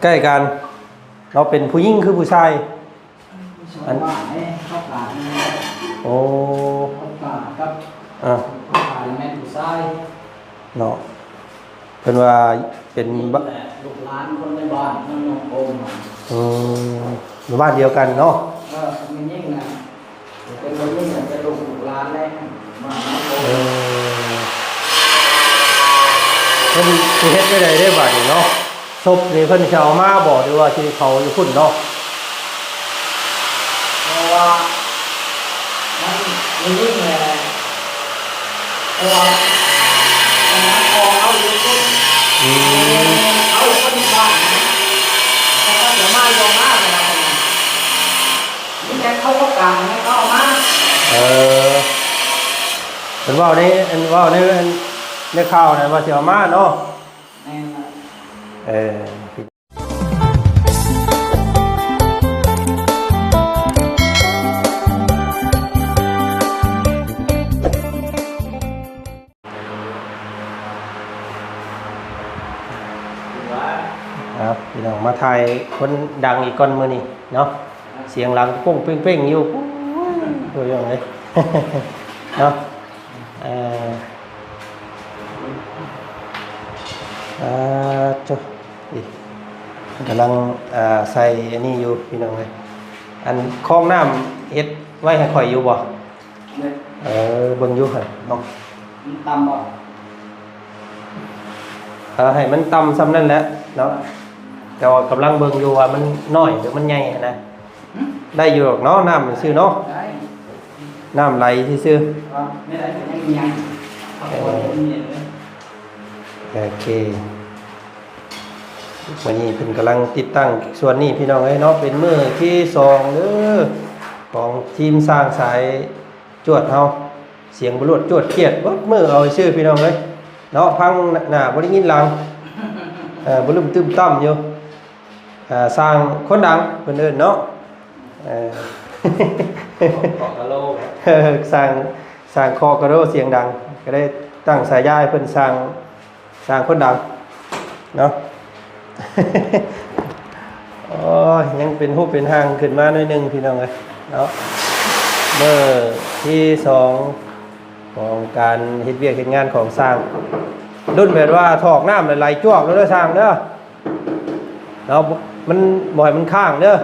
ใกล้กันเราเป็นผู้หญิงคือผู้ชายอันว่าเนี่ยเข้าป่าเนี่ย โอ้เข้าป่ากับ อ่ะ เข้าป่าแม่ผู้ชาย เนาะเพิ่นว่าเป็นลูกหลานคนในบ้านนั่นน้องโอม หมู่บ้านเดียวกันเนาะมันยิ่งนะเป็นคนยิ่งเป็นลูกหลานเลยมาน้องโอมเพิ่นสิเฮ็ดได้ได้บัดนี้เนาะศพนี่เพิ่นสิเอามาบ่หรือว่าสิเขาอยู่พุ่นเนาะเพราะว่ามันยิ่งเลยเพราะว่าเอาอยู่คนเอาคนบ้านแต่ก็จะมาโยมาเลยนะนี่แกเขาก็กลางให้เขาเอามาเป็นว่านี่ว่านี่ในข่าวนะว่าสิเอามาเนาะครับพี่น้องมาถ่ายคนดังอีกคนมื้อนี้เนาะเสียงหลังปุ้งเป้งๆอยู่ตัวอย่างไรเนาะจ้ะกำลังใส่อันนี้อยู่พี่น้องเลยอันคลองน้ำเฮ็ดไว้ให้ข่อยอยู่บ่เบิ่งอยู่หั่นเนาะตำบ่ให้มันต่ำซ้ำนั่นแหละเนาะแต่ว่ากำลังเบิ่งอยู่ว่ามันน้อยหรือมันใหญ่นะได้อยู่หรอกเนาะน้ำมันซื่อเนาะน้ำไหลซื่อไม่ได้ยังมียังโอเควันนี้เพิ่นกำลังติดตั้งส่วนนี้พี่น้องเอ้ยเนาะเป็นมื้อที่2เด้อของทีมสร้างสายจวดเฮาเสียงบรวดจวดเกียดเบิดมื้อเอาชื่อพี่น้องเอ้ยเนาะพังหน้าบ่ได้ยินหลังบ่ลืมตึมตั้มอยู่สร้างคนดังเพิ่นเอิ้นเนาะคอกะโลสร้างคอกระโดเสียงดังก็ได้ตั้งสายย่ายเพิ่นสร้างคนดังเนาะโอ้ยยังเป็นรูปเป็นหางขึ้นมาหน่อยนึงพี่น้องเอ้ยเนาะเมื่อที่2ของการเฮ็ดเวียกเฮ็ดงานของสร้างรุ่นแบบว่าถอกน้ำไหลๆจ้วกแล้วเด้อสร้างเด้อเนาะมันบ่ให้มันข้างเด้อ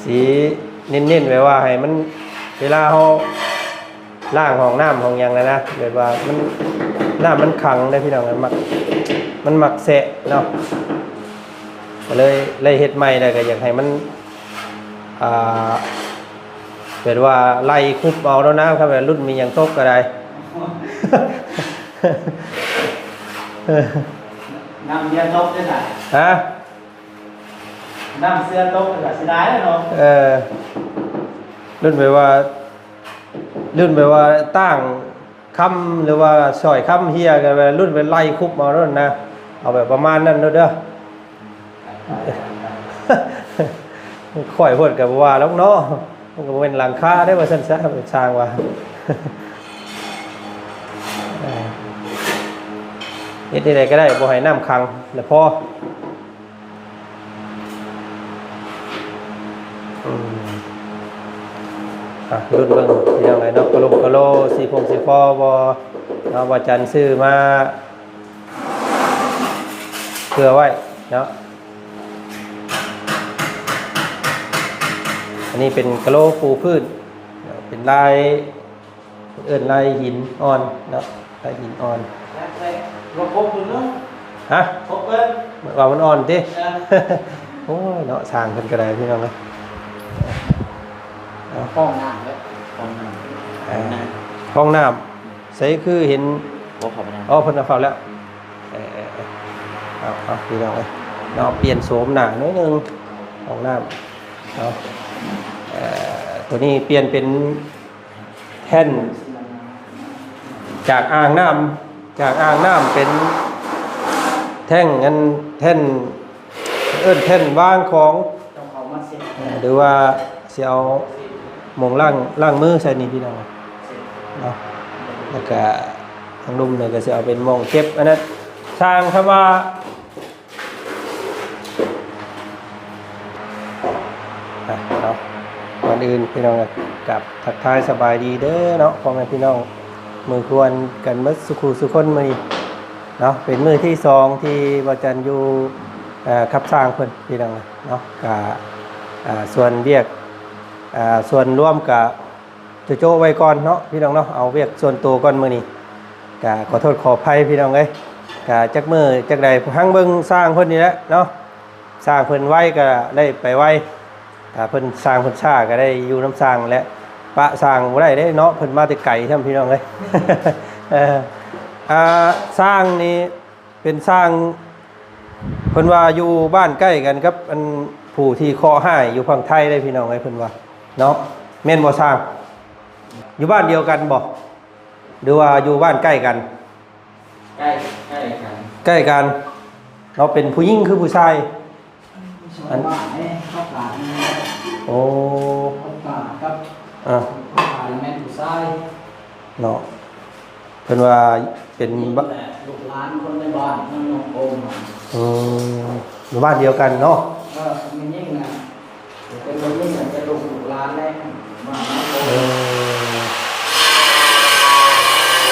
สีเน้นๆไว้ว่าให้มันเวลาเฮาล้างห้องน้ำห้องหยังนะแบบว่ามันน้ำมันขังได้พี่น้องมันมักแสะเนาะก็เลยเฮ็ดใหม่ได้ก็อยากให้มันแบบว่าไล่คุบเอาแล้วนะครับแบบรุ่นมีหยังตกก็ได้น้ำเสื้อตกได้ไหมฮะน้ำเสื้อตกก็เสียดายเลยเนาะรุ่นแบบว่าตั้งคำหรือว่าซอยคำเฮียกันไปรุ่นไปไล่คุบมารุ่นนะเอาแบบประมาณนั้นเด้อข่อยพูดกับว่าแล้วเนาะมันก็เป็นหลังคาได้ว่าสั้นๆเป็นช่างว่าเฮ็ดได้ก็ได้บ่ให้น้ำขังแล้วพอรุ่นเบิ่งที่ยังไงเนาะกะโลสีฟอบ่เอาว่าจันซื้อมาเผื่อไว้เนาะอันนี้เป็นกะโลปูพื้นเป็นลายลายหินอ่อนเนาะลายหินอ่อนเราพบคุณเนาะฮะพบเพิ่นว่ามันอ่อนติโอ้ยเนาะสร้างเพิ่นก็ได้พี่น้องเอ้ยห้องน้ำเลยห้องน้ำใส่คือเห็นเพิ่นเอาเข้าแล้วเอาพี่น้องเอ้ยเนาะเปลี่ยนโฉมหน้าหน่อยนึงห้องน้ำเนาะตัวนี้เปลี่ยนเป็นแท่นจากอ่างน้ำเป็นแท่งงั้นแท่นแท่นวางของหรือว่าสิเอาหม่องล่างมือใส่นี่พี่น้องเนาะแล้วก็ างลุมเนี่ยก็สิเอาเป็นหม้องเก็บอันนั้นสร้างคำว่าเนาะก่อนอื่นพี่น้องกับทักทายสบายดีเด้อเนาะพ่อแม่พี่น้องมือควรกันเมื่อสุขุสุคนมื้อนี้เนาะเป็นมื้อที่สองที่บ่จันอยู่ขับสร้างเพิ่นพี่น้องเนาะก็ส่วนเวียกส่วนร่วมกับโจไว้ก่อนเนาะพี่น้องเนาะเอาเวียกส่วนตัวก่อนมื้อนี้ก็ขอโทษขออภัยพี่น้องเอ้ยก็จักมื้อจักใดทั้งเบิ่งสร้างเพิ่นนี่แหละเนาะสร้างเพิ่นไว้ก็ได้ไปไว้เพิ่นสร้างเพิ่นช้าก็ได้อยู่น้ำสร้างและปะสร้างบ่ได้เด้เนาะเพิ่นมาแต่ไกลท่านพี่น้องเอ้ย สร้างนี่เป็นสร้างเพิ่นว่าอยู่บ้านใกล้กันครับอันผู้ที่เคาะให้อยู่ฝั่งไทยได้พี่น้องเอ้ยเพิ่นว่าเนาะแม่นบ่สร้างอยู่บ้านเดียวกันบ่หรือว่าอยู่บ้านใกล้กันใกล้กันใกล้กันเราเป็นผู้หญิงคือผู้ชายอันบ้านนี่เข้าป่าโอ้เข้าป่าครับเข้าป่าแม่ผู้ชายเนาะเพิ่นว่าเป็นลูกหลานคนในบ้านน้องโอมอยู่บ้านเดียวกันเนาะมันยิ่งนะเป็นคนยิ่งจะลูกหลานแรกมา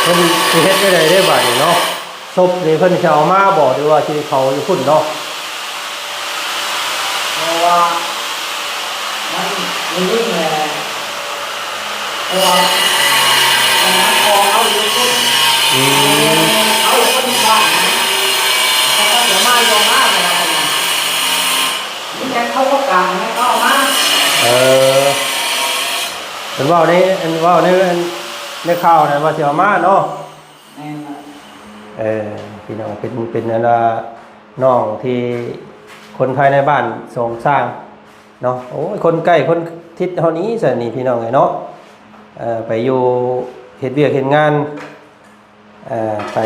เพิ่นสิเฮ็ดได้บัดนี้เนาะศพนี่เพิ่นสิเอามาบ่หรือว่าสิเขาอยู่พุ่นเนาะเพราะว่ามันยิ่งแหละเพราะว่าพอเอาอยู่พุ่นเอาคนบ้านเขาก็จะมาลงมาอะไรนี่แกเข้าก็กลางให้เข้ามาเป็นว่าในข่าวนะว่าสิเอามาเนาะพี่น้องเป็นอะไรน้องที่คนภายในบ้านส่งสร้างเนาะโอ้ยคนใกล้คนทิศเท่านี้สินี่พี่น้องไงเนาะไปอยู่เฮ็ดเวียกเฮ็ดงานไป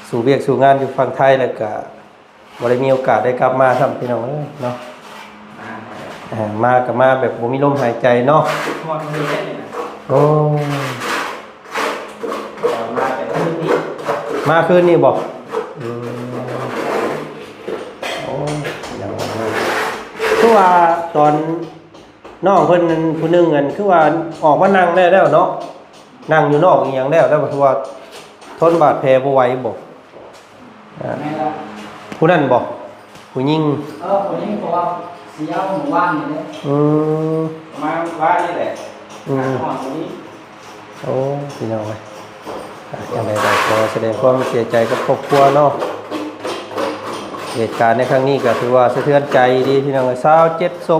สู่เวียกสู่งานอยู่ฝั่งไทยแล้วก็บ่ได้มีโอกาสได้กลับมาครับพี่น้องเนาะมากับมาแบบบ่มีลมหายใจเนาะโอ้มาคืนนี้บอกโอ้ยังคือว่าตอนน้องเพิ่นผู้นึงกันคือว่าออกมานั่งได้แล้วเนาะนั่งอยู่นอกอีหยังแล้วคือว่าทนบาดแผลบ่ไหวบ่ผู้นั้นบ่ผู้หญิงผู้หญิงเพราะว่าเสียหมู่บ้านนี่แหละมาบ้านนี่แหละห้องนี้โอ้พี่น้องเอ้ยจังได๋ก็ขอแสดงความเสียใจกับครอบครัวเนาะเหตุการณ์ในครั้งนี้ก็ถือว่าสะเทือนใจดีพี่น้องเอ้ย27ศ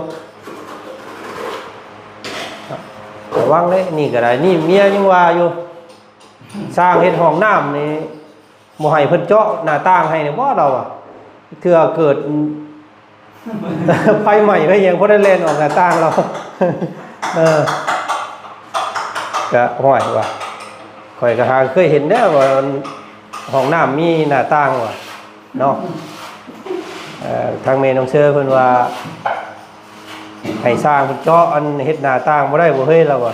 พระวังเด้นี่ก็ได้นี่เมียยังว่าอยู่สร้างเฮ็ดห้องน้ำนี่บ่ให้เพิ่นเจาะหน้าต่างให้เนี่ยบ่เราอ่ะเทื่อเกิดไฟใหม่ไปยังบ่ได้เล่นออกหน้าต่างเราก็ห้อยว่าข่อยก็หาเคยเห็นเด้อว่าห้องน้ำมีหน้าต่างว่ะเนาะทางแม่น้องเชื่อเพิ่นว่าให้สร้างเพิ่นเจาะอันเฮ็ดหน้าต่างบ่ได้บ่เฮ้ยเราว่ะ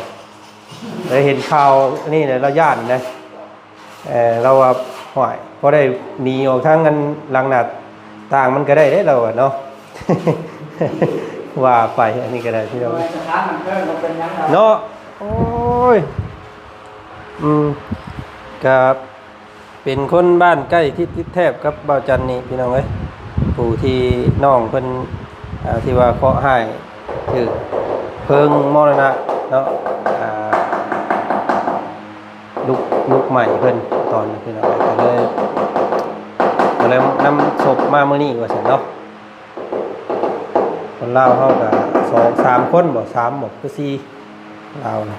ได้เห็นข่าวนี่เนี่ยเราย่านนะเราว่าห้อยพอได้หนีออกทางกันหลังหน้าต่างมันก็ได้เด้เราอ่ะเนาะว่าไปอันนี้ก็ได้พี่น้องเนาะโอ้ยกับเป็นคนบ้านใกล้ทิศแทบกับเบาจันนี่พี่น้องเอ้ยผู้ที่น้องเพิ่นที่ว่าเคาะให้ถือเพิงมรณะเนาะลูกใหม่เพิ่นตอนพี่น้องก็เลยนำศพมามื้อนี้ว่าซั่นเนาะคนลาวเฮาก็2-3คนบ่3บ่คือ4ลาวนะ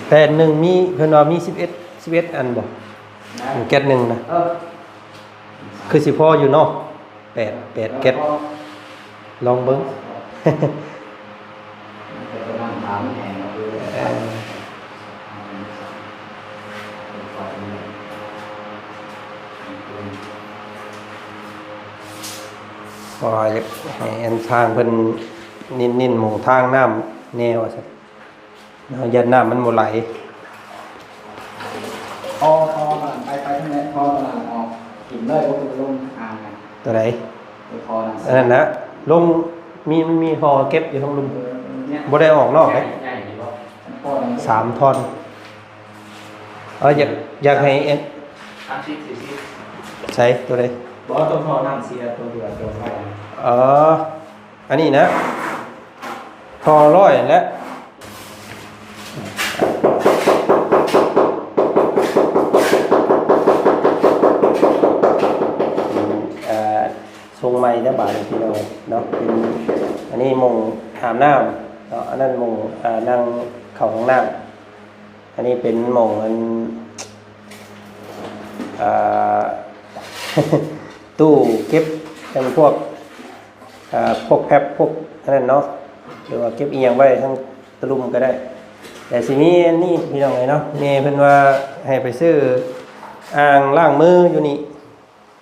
แผ่นหนึ่งมีเพิ่นว่ามี11อันบ่แก๊สหนึ่งนะคือสิพออยู่เนาะ8แก๊สลองเบิ่งพอให้อันทางเพิ่น นิ่นๆหมองทางน้ำแนวว่าซั่นเนาะยันน้ำมันบ่ไหล พอไปทางไหนพอตลาดออกกินเลยก็คือลงอ่างกัน ตัวไหน ไปพอนะ อันนั้นนะลงมีหอเก็บอยู่ทั้งลุม เนี่ย บ่ได้ออกนอกเลย ใหญ่ดีบ่ พอแล้ว 3 ท่อนอยากให้เอ็น 30 40 ใช้ตัวใด บ่ต้องพอน้ำเสียตัวเดือดตัวไฟ อันนี้นะทอร้อยและทรงไม้ได้บาทพี่น้องเนาะเป็นอันนี้มงอาบน้ำเนาะอันนั้นมงนั่งเข้าห้องน้ำอันนี้เป็นมงอันตู้เก็บเป็นพวกแพ็คพวกอันนั้นเนาะหรือว่าเก็บอีหยังไว้ทั้งตะลุมก็ได้แต่สิมีอันนี้พี่น้องไงเนาะแม่เพิ่นว่าให้ไปซื้ออ่างล้างมืออยู่นี่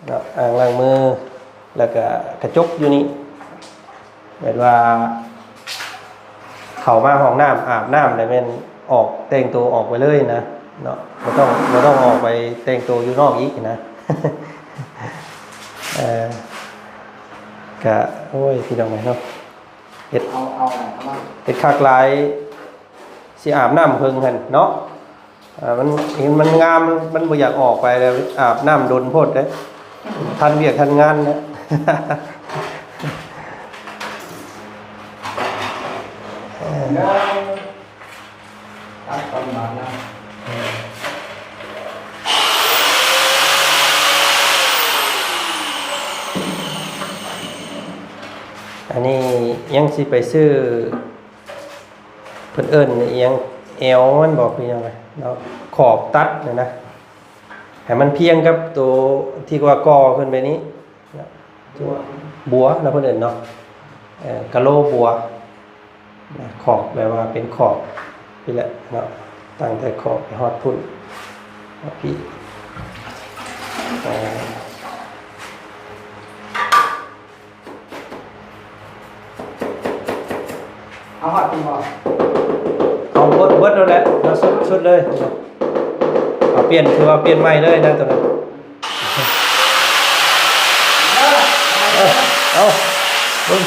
เนาะอ่างล้างมือแล้วก็กระจกอยู่นี่แบบว่าเข้ามาห้องน้ำอาบน้ำแล้วแม่นออกแต่งตัวออกไปเลยนะเนาะบ่ต้องออกไปแต่งตัวอยู่นอกอีกนะ กะโอ้ยพี่น้องไงเนาะเฮ็ด เอาอะไรเอามา เฮ็ดคักหลายสิอาบน้ำเพิ่งหั่นเนาะมันเห็นมันงามมันบ่อยากออกไปแล้วอาบน้ำโดนโพดเด้ทันเวียกทันงานนะ เดี๋ยวตัดตอนมาแล้ว อันนี้ยังสิไปซื้อเพิ่นเอิ้นยังแอวมันบอกคือยังไงเนาะขอบตัดเนี่ยนะให้มันเพียงกับตัวที่ว่ากอขึ้นไปนี้ตัวบัวแล้วเพิ่นเอิ้นเนาะกะโหลบัวนะขอบแปลว่าเป็นขอบนี่แหละเนาะตั้งแต่ขอบไปฮอดพุ่นพี่ เอาหอดตีบอก เอาเบิดแล้วแหละเราสุดเลยเอาเปลี่ยนคือว่าเปลี่ยนใหม่เลยนะตัวนั้นเอาบึ้ง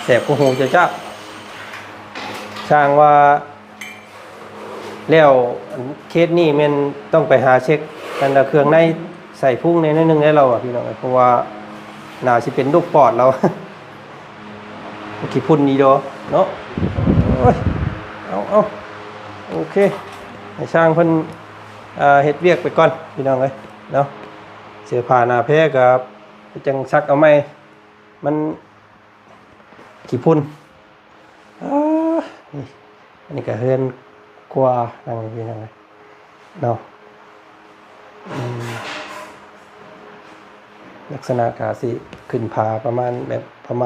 แสบกูหูเจ้าช่างว่าแล้วเคสนี้มันต้องไปหาเช็คกันเอาเครื่องในใส่พุ่งในนิดนึงได้เราอ่ะพี่น้องเพราะว่าน่าสิเป็นลูกปอดเรา ขี้พุ่นดีดอเนาะโอ้ยเอาโอเคให้ช่างเพิ่นเฮ็ดเวียกไปก่อนพี่น้องเอ้ยเนาะเสื้อผ้าหน้าแพ้กับจังซักเอาไหมมันขี้พุ่นนี่อันนี้ก็เฮือนกว่านั่งพี่น้องเอ้ยเนาะลักษณะกาสิขึ้นผาประมา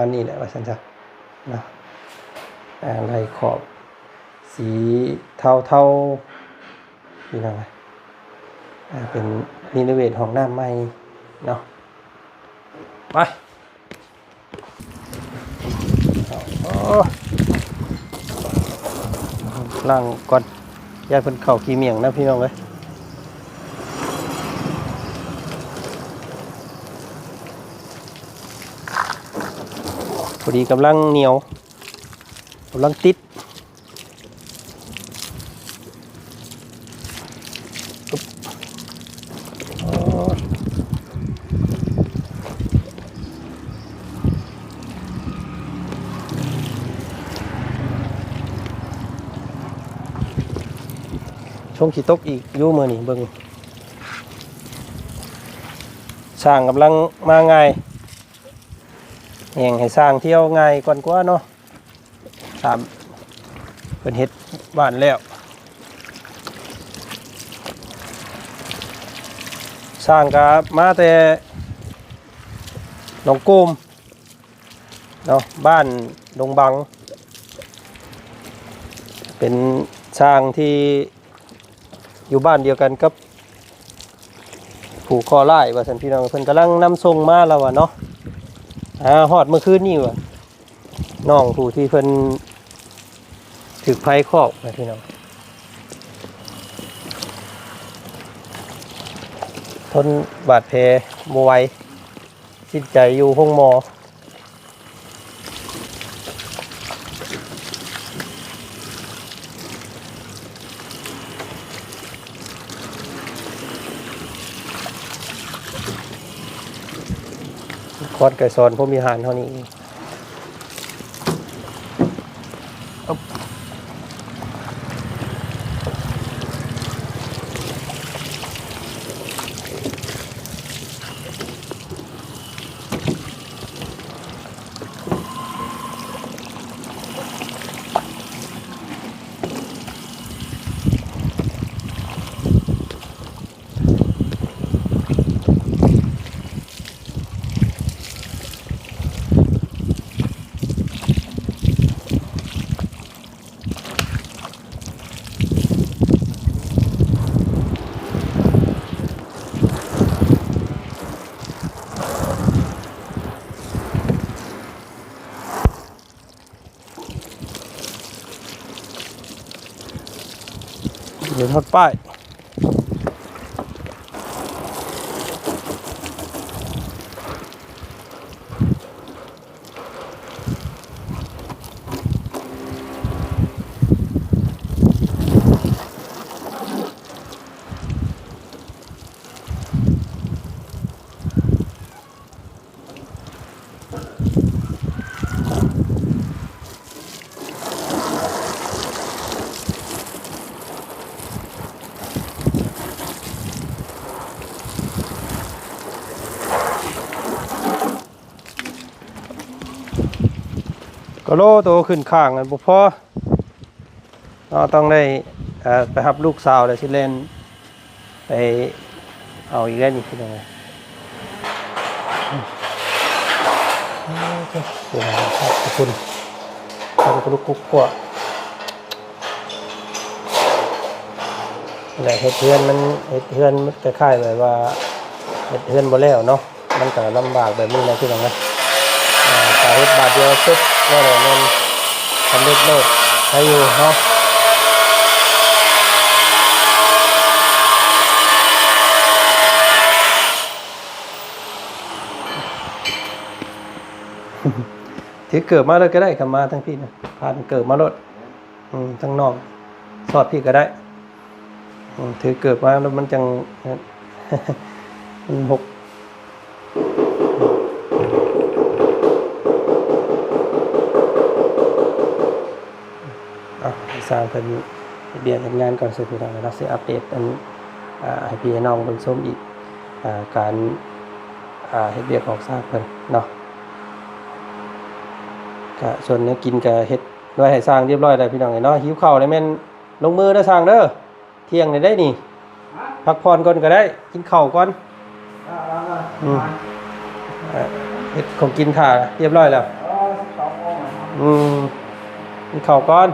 ณนี้แหละว่าฉันจะนะลายขอบสีเทาพี่น้องเป็นรีโนเวทห้องน้ำใหม่เนาะไปล่างก่อนยายเพิ่นเข่าขี้เมียงนะพี่น้องเลยพอดีกำลังเหนียวกำลังติดช่วงขีตกอีกยู่มือนี่เบิ่งสร้างกำลังมาง่ายแห่งให้สร้างเที่ยวง่ายก่อนกว่าเนาะตามเป็นเฮ็ดบ้านแล้ว สร้างกับมาแต่หนองกูมเนาะบ้านดงบังเป็นสร้างที่อยู่บ้านเดียวกันกับผูกคอไล่ว่าสันพี่น้องเพิ่นกำลังนำทรงมาแล้ววะเนาะฮอดเมื่อคืนนี่วะน้องผู้ที่เพิ่นถึกภัยครอบนะพี่น้องทนบาดแผลบ่ไหวสิ้นใจอยู่ห้องหมอคอดไก่ซอนพวกมีหารเท่านี้เดี๋ยวทอดป้ายก็โลโตขึ้นข้างกันบุพอเราต้องได้ไปรับลูกสาวเลยสิเล่นไปเอาอีกแล้วนี่คือยังไงเดี๋ยวนะครับขอบคุณลูกกุ๊กกัวแต่เฮ็ดเพื่อนมันคล้ายๆแบบว่าเฮ็ดเพื่อนบ่แล้วเนาะมันก็ลำบากแบบนี้นะพี่น้องนะแต่เฮ็ดบาทเดียวปุ๊บก็เลยมันสำเร็จโลดใช้อยู่เนาะถือเกิดมาเลยก็ได้กับมาทั้งพี่นะผ่านเกิดมาลดทั้งนอกสอดพี่ก็ได้ถือเกิดมาแล้วมันจังมันหกสร้างเป็นเบียร์ทำงานก่อนเสร็จแล้วเราจะอัปเดตอันให้พี่น้องเบิ่งชมอีกการเฮ็ดเบียร์ของสร้างเพิ่นเนาะก็ส่วนนี้กินก็เฮ็ดไว้ให้สร้างเรียบร้อยแล้วพี่น้องเนาะหิวข้าวได้แม่นลงมือเด้อสร้างเด้อเที่ยงได้นี่พักผ่อนก่อนก็ได้กินข้าวก่อนเฮ็ดของกินถ่าเรียบร้อยแล้วกินข้าวก่อน